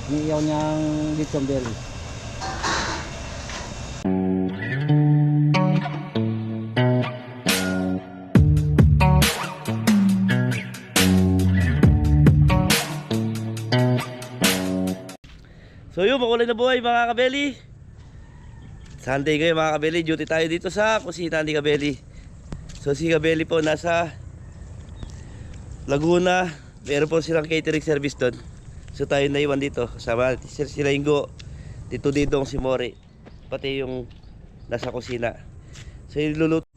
Iiyaw niyang lechon belly. So yun, makulay na buhay mga kabeli. Sunday ngayon mga kabeli, duty tayo dito sa kusina ni Kabeli. So si Kabeli po nasa Laguna. Meron po silang catering service doon. So tayo naiwan dito kasama si Laingo, Tito Didong, si Mori, pati yung nasa kusina. So iluluto.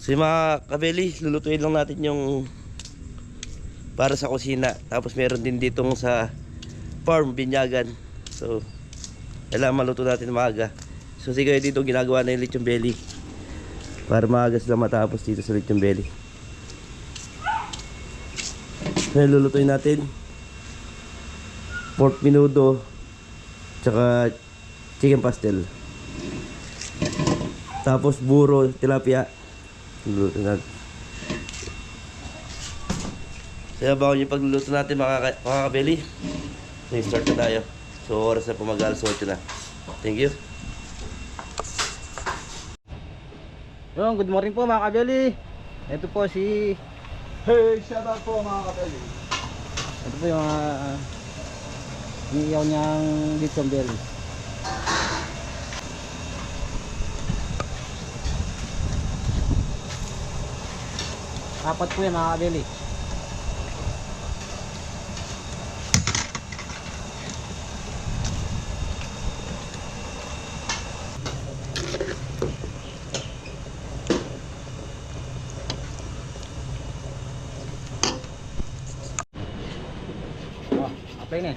So mga Kabeli, lulutuin lang natin yung para sa kusina. Tapos meron din ditong sa farm, binyagan. So kailangan maluto natin maaga. So sige dito ginagawa na yung lechon belly para maaga sila matapos dito sa lechon belly. So lulutuin natin pork menudo tsaka chicken pastel, tapos buro tilapia lulutuin natin. Kaya bago yung pagluluto natin mga kabeli, start na tayo. So oras na po mag-alas 8 na. Thank you. Yung good morning po mga kabeli. Ito po si Hey, shout out po mga kabeli. ito po yung iiyaw niyang lechon belly. Apat po yan mga kabeli. Apa ini?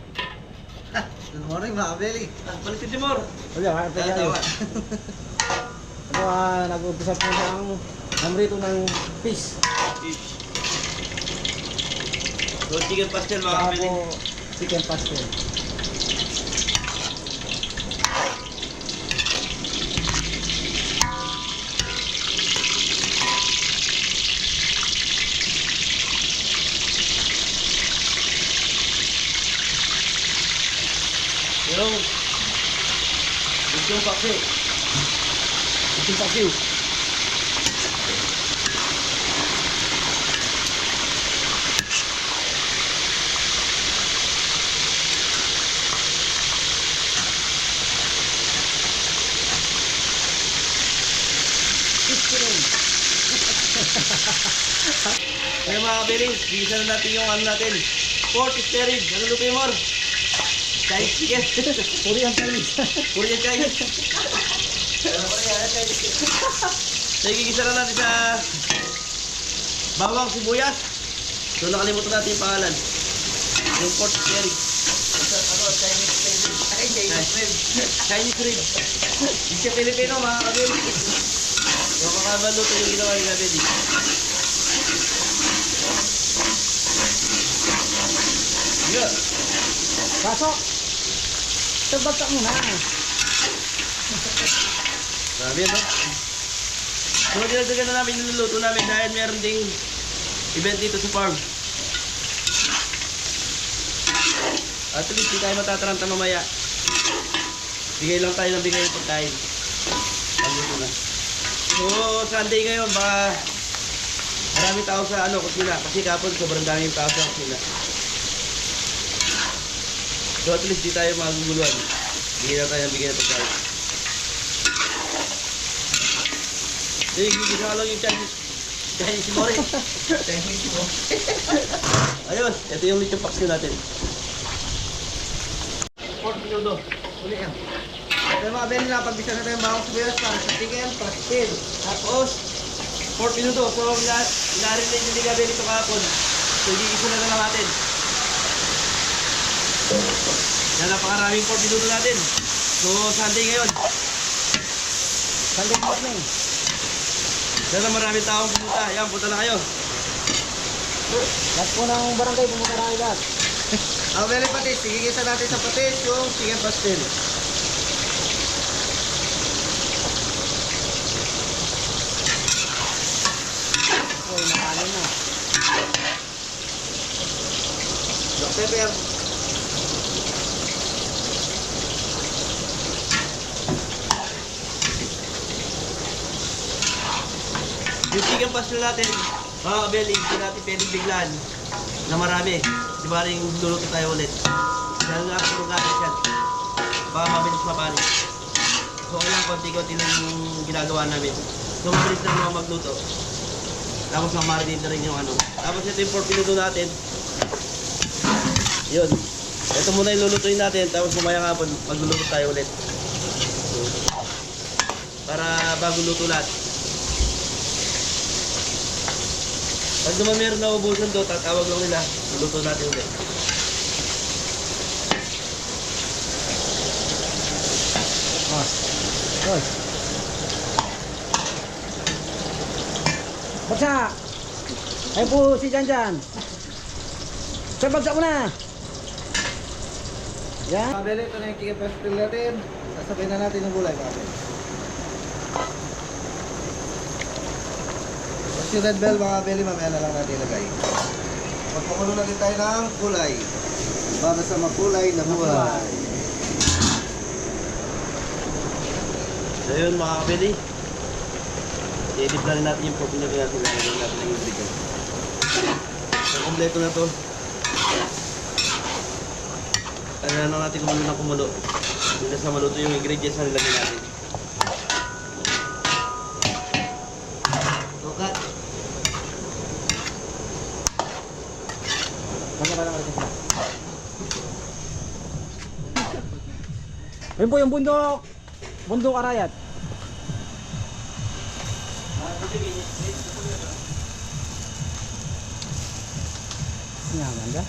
Good morning mga kabeli. Balik si Timor. Wala, apa yan? Ito nag-umpisa po ng namrito ng fish. So chicken pastel mga Saka kabeli. po chicken pastel. Yung lechon pastel. Chicken pastel. Kaya mga kabeli, gisa na natin yung ano natin. Pork sterid. Ano luto yung more? Chinese chicken. Korean Chinese. Korean Chinese. So igigisa na natin sa bawang sibuyas. So nakalimutan natin yung pangalan. Yung pork sterid. Chinese rib. Hindi siya Pilipino mga kabeli. So makakabaluto yung ginawa ni kabeli. Yeah. Pasok. Terbagsak mo na. Sabi yan, no? So, dinagdagan na namin yung niluluto namin dahil meron ding event dito sa farm. At least, di tayo matataranta mamaya. Bigay lang tayo ng bigay ng pagkain. Pagluto na. So, Sunday ngayon, baka marami tao sa kusina. Kasi kapon, sobrang daming tao sa kusina. So, at least, di tayo maguguluhan. Bigay lang tayo ng bigay ng pagkain. Gigisa ka lang yung Chinese Mori. Chinese po. Ayun, ito yung lechon paksiw natin. Pork menudo. Uli yan. Ito mga kabeli na, pagbisa na tayo bawang sibuyas para sa chicken pastel. Tapos, pork menudo. So, inarin na yung gabi nito kahapon. So, gigisa na lang natin. Yan, napakaraming pork menudo natin. So, Sunday ngayon. Sunday morning. Sana maraming taong pumunta. Yan, punta na kayo. Lahat po ng barangay pumunta na kayo lahat. Mga kabeli patis, igigisa natin sa patis yung chicken pastel. Uy, nakanin na. Pepper. Yung chicken pastel natin, mga kabeli, hindi natin pwedeng biglaan na marami. Di ba rin luluto tayo ulit. Dahil nga puro gatas yan. Baka mabilis mapanis. So kailangan konti-konti lang yung ginagawa namin. So mabilis lang naman magluto. Tapos mamarinate na rin yung ano. Tapos ito yung pork pinuto natin. Yun. Ito muna yung lulutuin natin. Tapos mamaya nga po magluluto tayo ulit. So, para bago luto lahat. Pag naman meron na ubusan doon, tatawag lang nila. Luluto natin ulit. Boss. Bagsak! Ayun po si Janjan. Sir, bagsak mo na! Yan. Mga beli, ito na yung chicken pastel natin. Sasabay na natin yung gulay, mga beli. Tapos yung red bell, mga beli, mamaya na lang natin ilagay. Magpakulo na din tayo ng gulay. Para sa makulay na buhay. So yun mga kabili. I-edit na rin natin yung pork na natin. Lalagyan natin ng ingredients. So kompleto na to. Kaya na natin kumulo ng kumulo. Hindi sa maluto yung ingredients na nilagyan natin. Tokat. Ayun po yung bundok. Bundok Arayat. Yan, ganda.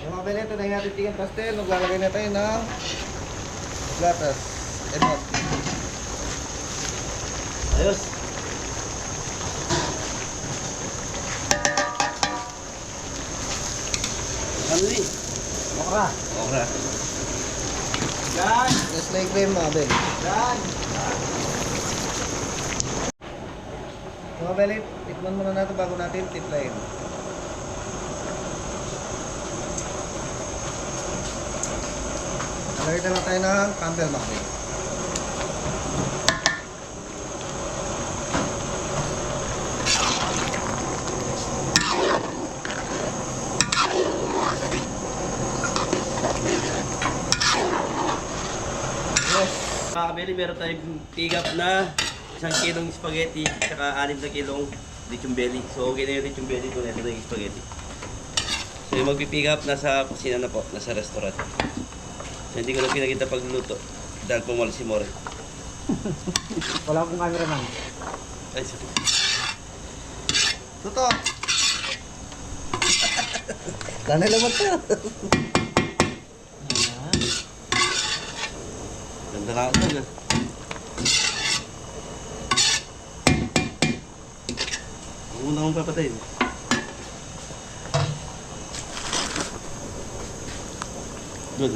Yung mga beli, ito na yung ating chicken pastel. Maglalagay na tayo ng gatas. Edot. Ayos. Ano ni? Okra. Okra. Yan! Just like cream, mga beli. Yan! Mga beli, tikman muna natin bago natin tiplayin. Nalagay na lang tayo ng Campbell Maclean. Mga kabili, meron tayong pick up na 1 kilong spaghetti saka 6 na kilong lechon belly. So okay na yung lechon belly ko, ito na yung spaghetti. So yung magpipick up nasa kusina na po, nasa restaurant. So hindi ko na pinakita pagluluto dahil pumalas si More. Wala akong cameraman. Ay, sorry. Tuto! Tanay naman to. Ganda na ako na. Huwag na akong papatayin. Good.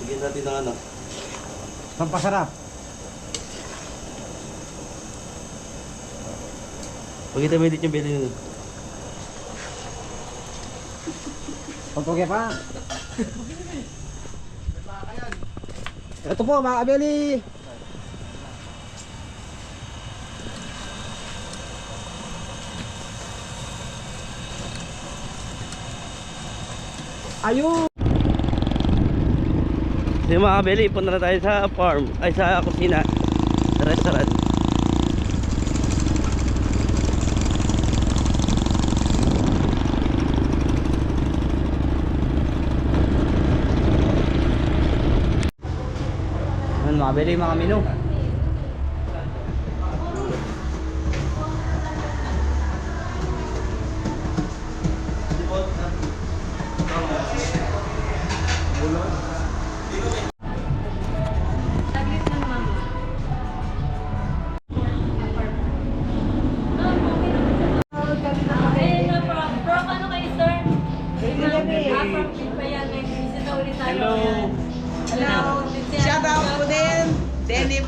Bigyan natin ng ano. Pampasarap. Pagkita mo yung belly nyo. Pagpagya pa. Ito po mga kabeli. Ayun. So mga kabeli, punta na tayo sa farm, ay sa kusina, sa restaurant. Ayun mga kabeli, mga menu.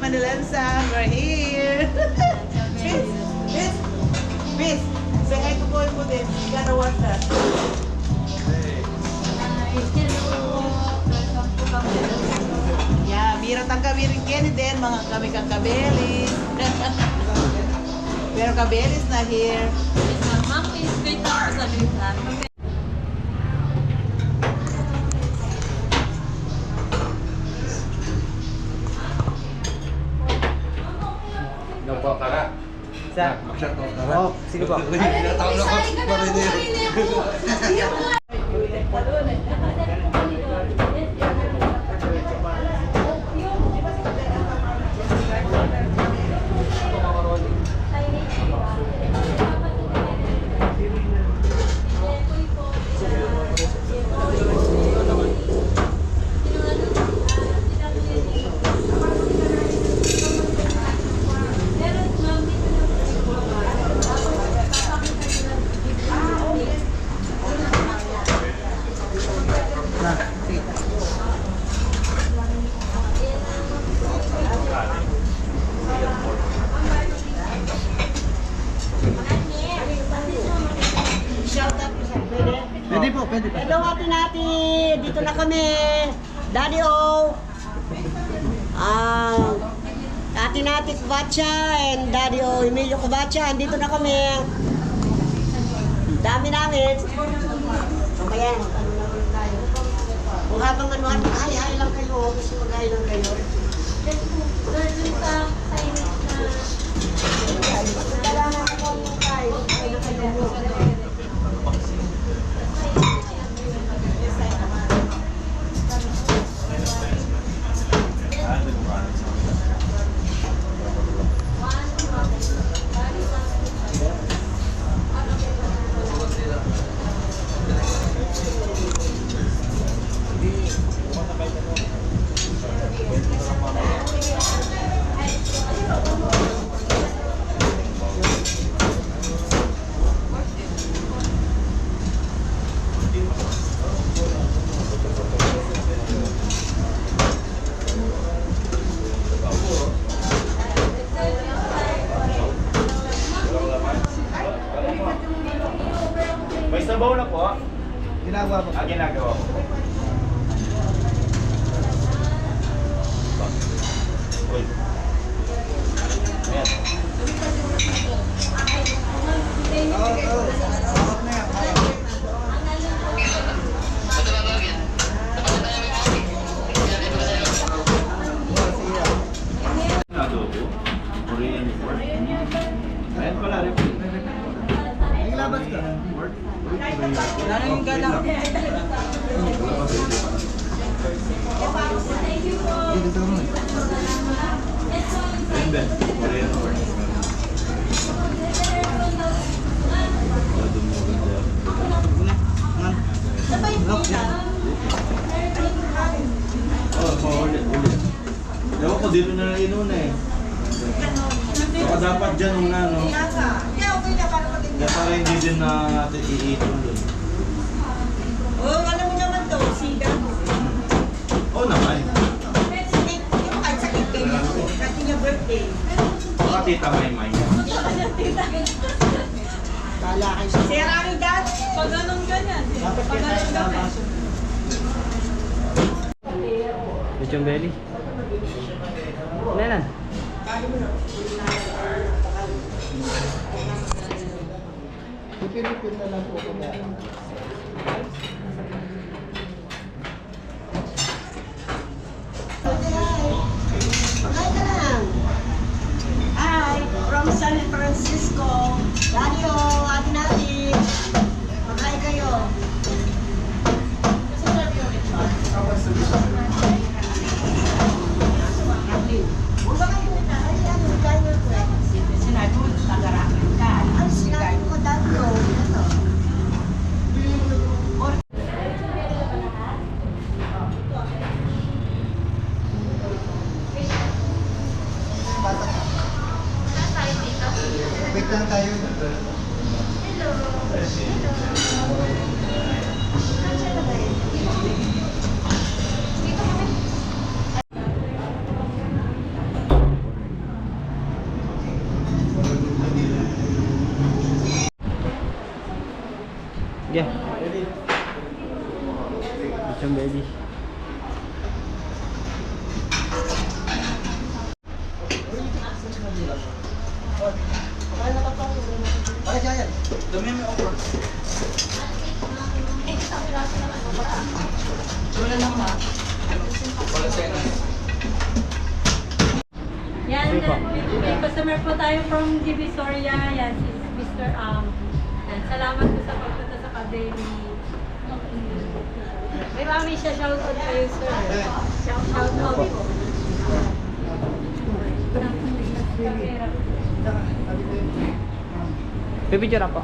Manilensa, we're here. Miss, say hi to boy mo din. You gotta watch that. Yeah, bira tang kabirin kini din, mga kami kang kabelis. Pero kabelis na here. Ma'am, please wait lang sa lihat. Sa? Oh, sige po. Pwede po, pwede po. Hello, ate Nati. Dito na kami. Daddy O. Ate Nati Kubacha and Daddy O Emilio Kubacha. Andito na kami. Dami namin. Mamaya, ano naman tayo. Kung habang ano, hi-hi lang kayo. Gusto mag-hi lang kayo. Dala na ako yung kayo. Hi na kayo. May sabaw na po. Ginagawa po. Ginagawa po. Uy. Ayan. Bakit na yan? Adobo. Korean pork. Ayan pala rin. Naglabas ka. Naraming ka lang. Dito ka muna. Ayan din. Korean pork. Ulit. Ewan ko, dito na inuna eh. Baka dapat dyan nung ano. Kaya para hindi din na natin iitong doon. Oh, alam mo naman to, sigang. Oo naman. Yung kahit sakit kayo. Kasi niya birthday. Baka tita may. Kala kayo siya. Sir Arigan. Pag ganun ganyan. Dapat Pag kita ganun sa ganyan. baso. Lechon belly. Nelan. Pipilipin na lang po kami. Hi ka lang. Hi, from San Francisco. Radio, Ate Nati. Mag-hi kayo. Huwag ba kayo na? Ay, ano, kayo ko eh. Sinabi mo, tagarakan ka. Ay, sinabi ko dati ko. Ito. Wait lang tayo. Yeah. Lechon belly. Yan, may customer po tayo from Divisoria. Yan, si Mr. Yan, salamat po sa pagpunta sa Kabeli. May mami siya shoutout kayo, sir. Shoutout po. Pipicture ako.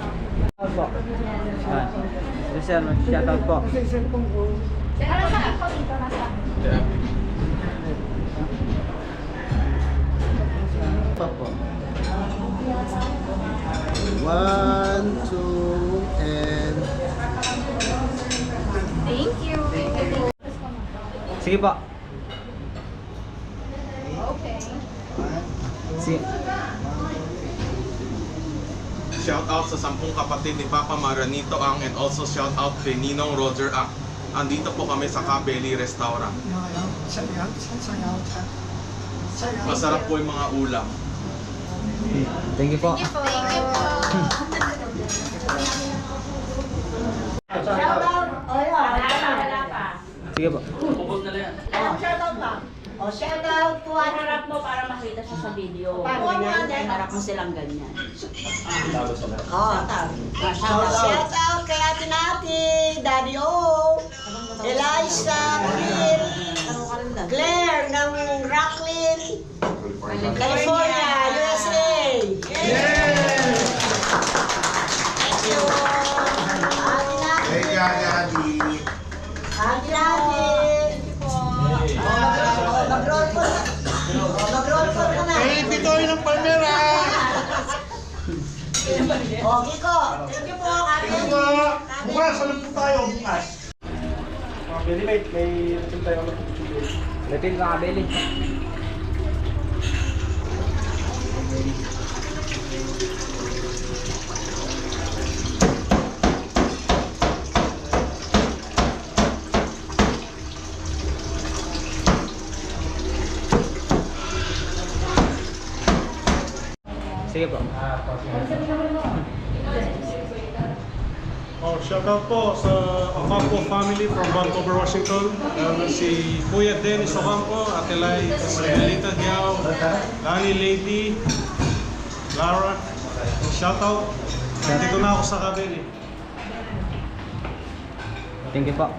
Po. Sir, shoutout po. One, two, and... Thank you. Sige po. Sige. Shout out sa 10 kapatid ni Papa Maranito Ang and also shout out kay Ninong Roger Ang. Andito po kami sa Kabeli Restaurant. Masarap po yung mga ulam. Thank you po. Shoutout! O yun, Sige po. shoutout ba? O shoutout to ano? Harap mo para makita siya sa video. Paano Ganyan, yan? harap mo silang ganyan. Oh. Shoutout kay Ate Nati, Daddy O, Eliza, Will, Claire ng Rocklin, California, USA. Thank you. Ate Nati. Ate Nati. Mag-roll po. Mag-roll po ka na. Bitoy ng Palmera! O, Kiko. Thank you po, Ate. Bukas, alam po tayo, bukas. Belly, may lechon tayo. Lechon ka, Belly. Sige po. Oh, shout out po sa Ocampo family from Vancouver, Washington. Si Kuya Dennis Ocampo, Ate Lai, Melita Diao, Lani Lady, Lara. Shout out. Nandito na ako sa Kabeli. Thank you po.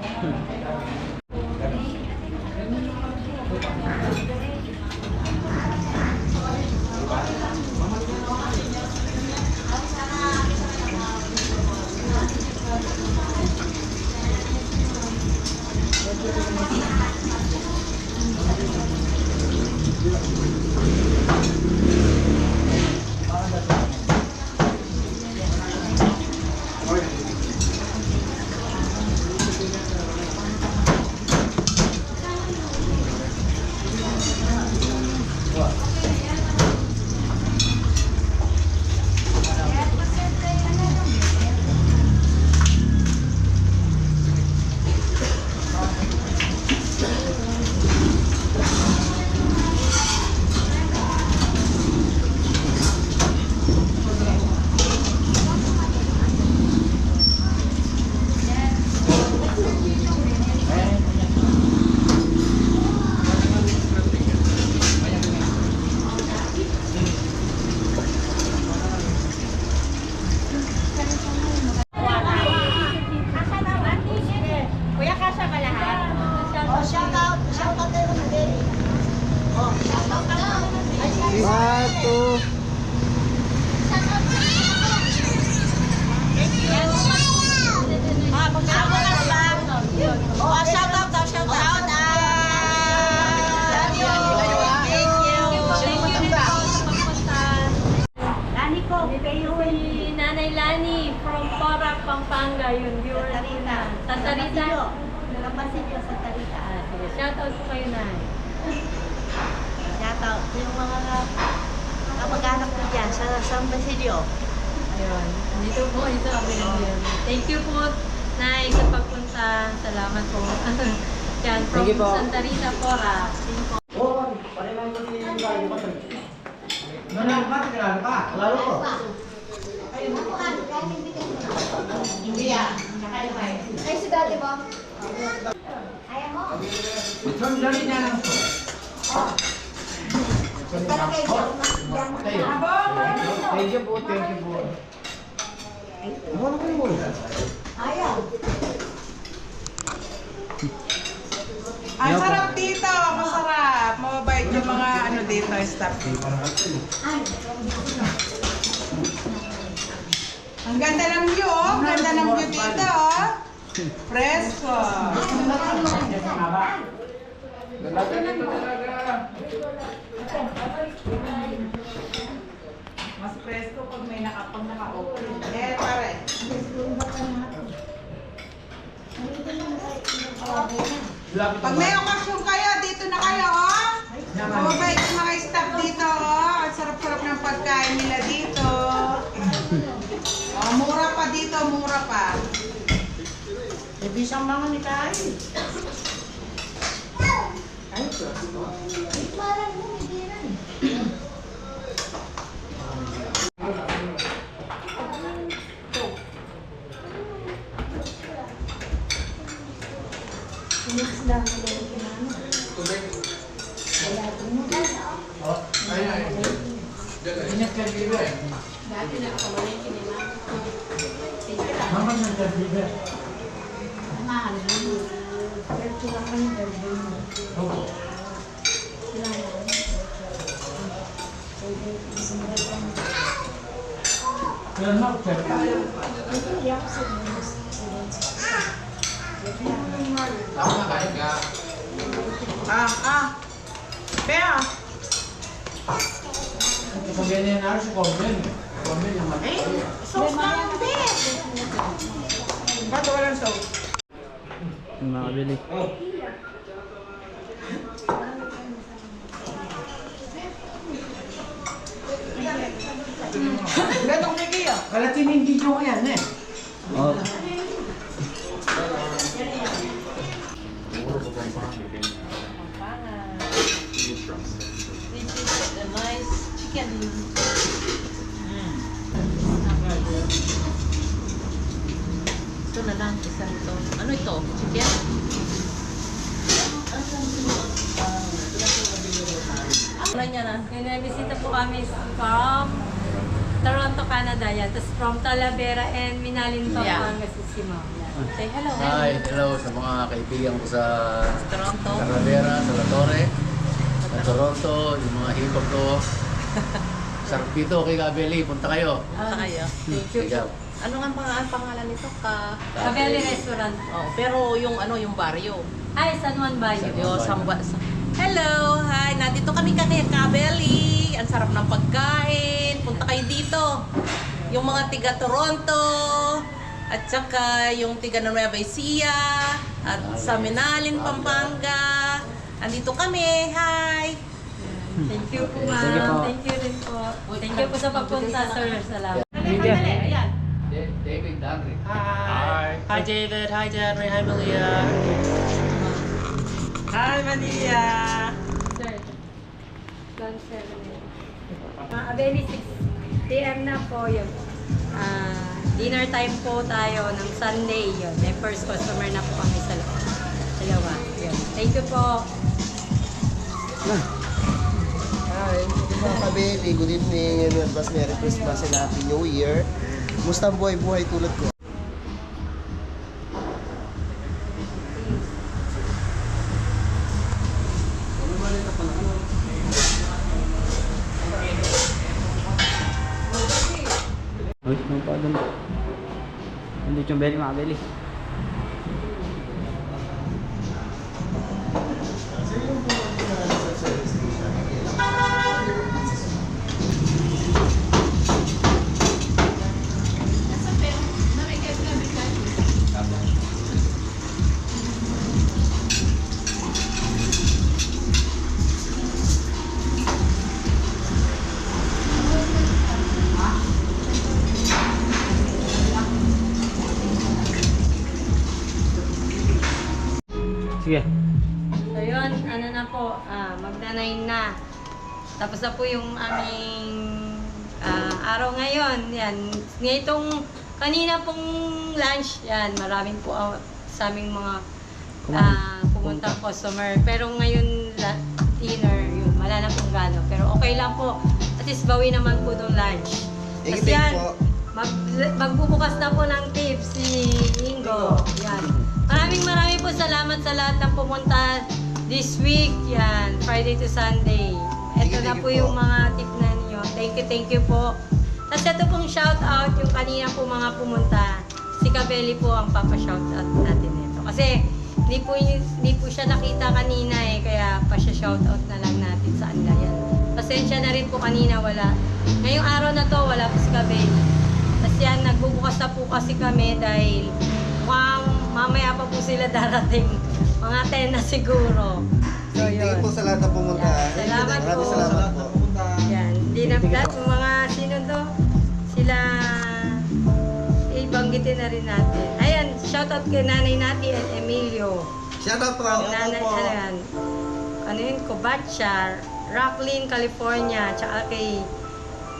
Kuya, kasha ba lahat? O, shoutout. Shoutout tayo ng Belly. O, shoutout ka na. One, two. Shoutout ka lang. O, shoutout daw, shoutout. Thank you. Lani ko, kayo Si Nanay Lani from Porac, Pampanga, yun, viewers ko na. Santa Rita. Nakapansin niyo sa Tarita. Sige, shoutout po kayo, Nay. Shoutout yung mga kamag-anak ko dyan sa San Basilio. Ayun. Dito po kayo sa Kabeli. Thank you po, Nay, sa pagpunta. Salamat po. Yan, from Thank you po. Santa Rita, Pora. Thank you po. Oh, pareman ko si Lalo pa. Nanalo ka, tignan ka. Lalo ko. Hindi ah. Ay, si Daddy ba? Ayaw mo. Ito ang dali niya lang po. Thank you po, thank you po. Ano ko mo? Ayaw. Ang sarap dito, masarap. Mababait yung mga ano dito, staff dito. Ang ganda ng view, oh. Ang ganda ng view dito, oh. Presko. Mas presko pag may naka-open. Eh, pare. Pag may okasyon kayo, dito na kayo, oh. Mababait yung mga staff dito, oh. Ang sarap-sarap ng pagkain nila dito. Oh, mura pa dito, mura pa. Eh, bisang mga ni tayo. Parang humigiran. Kaya, sauce lang, bet. Ba't walang sauce? Mga kabili. Ganong Nikiya. Kalatin yung video ko yan eh. Oh. Ito na lang, isa ito. Ano ito? Chicken? Wala niya na. Bisita po kami from Toronto, Canada. Yan. Tapos from Talavera and Minalinto, Yeah. Pangasinan si Ma'am. Yan. Say hello. Hi, hello sa mga kaibigan ko sa Toronto. Talavera, sa La Torre, sa Toronto, yung mga hipag ko. Sarap dito kay Gabeli, punta kayo. Punta kayo. Thank you. Ikaw. Ano nga pangalan nito? Cabelli Restaurant. Oh, pero yung ano, yung barrio. Ay, San Juan Bayo. Yo, Hello! Hi! Nandito kami kay Cabelli. Ang sarap ng pagkain. Punta kayo dito. Yung mga tiga Toronto. At saka yung tiga Nueva Ecija. At sa Minalin, Pampanga. Andito kami. Hi! Thank you po, Thank you po. ma'am. Thank you rin po. Thank you po sa pagpunta, sir. Salamat. Ayan. David Danry. Hi. Hi, David. Hi, Danry. Hi, Malia. Hi, Malia. Sir, 1:07. Abeli, 6 p.m. na po yun. Dinner time po tayo ng Sunday yun. May first customer na po kami sa dalawa. Yun. Thank you po. Hi, mga kabeli. Good evening and advance Merry Christmas and Happy New Year. Musta ang buhay-buhay tulad ko? Uy, nung pa doon. Hindi yung belly, mga kabili. Sige. So yun, ano na po, magna-9 na. Tapos na po yung aming araw ngayon. Yan, ngayong kanina pong lunch, yan, maraming po sa aming mga pumuntang customer. Pero ngayon, dinner, yun, wala na pong gano. Pero okay lang po. At least bawi naman po ng lunch. Tapos yan, magbubukas na po ng tips si Ingo. Yan. Maraming po salamat sa lahat ng pumunta this week. Yan, Friday to Sunday. Ito na po yung mga tip na ninyo. Thank you po. Tapos ito pong shout out, yung kanina po mga pumunta. Si Kabeli po ang papa-shout out natin ito. Kasi hindi po siya nakita kanina kaya pa-shout out na lang natin sa kanila yan. Pasensya na rin po kanina, wala. Ngayong araw na to, wala po si Kabeli. Tapos yan, nagbubukas na po kasi kami dahil mukhang mamaya pa po sila darating. Mga 10 na siguro. So Thank you yun. po sa lahat na pumunta. Salamat po. Maraming salamat po. Yan, hindi na yung mga sino to, sila ibanggitin na rin natin. Ayan, shoutout kay nanay natin at Emilio. Shoutout po. Nanay, ano yun, Covacha, Rocklin, California, tsaka kay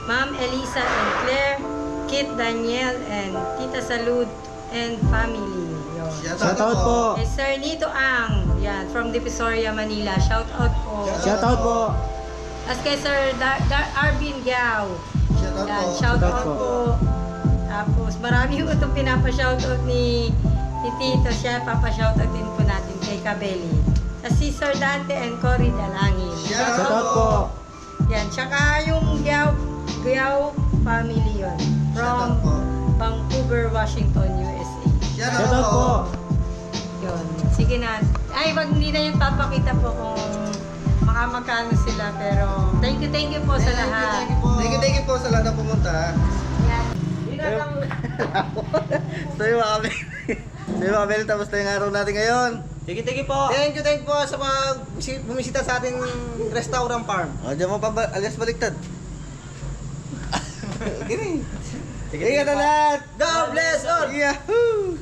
Ma'am Elisa and Claire, Kit Daniel, and Tita Salud and family. Yun. Shoutout po. Kay Sir Nito Ang, yan, from Divisoria, Manila. Shoutout po. Shoutout po. As kay Sir Arvin Giao. Shoutout Yan, po. shoutout po. Tapos marami yung itong pinapa-shoutout ni Tito. Siya, papa-shoutout din po natin kay Kabeli. Tapos si Sir Dante and Cory Dalangin. Shoutout po. Yan, tsaka yung Giao family yun. Shoutout From po. Vancouver, Washington, USA. Shoutout po. Yun. Sige na. Ay, wag hindi na yung papakita po kung makamagkano sila. Pero thank you po sa lahat. Thank you po sa lahat na pumunta. Yan. So yung mga kabeli. So yung mga kabeli, tapos na yung araw natin ngayon. Thank you po. Thank you po sa mga bumisita sa ating restaurant farm. O, diyan mo pa alias baliktad. Gini. Ingat na lahat. God bless all. Yahoo!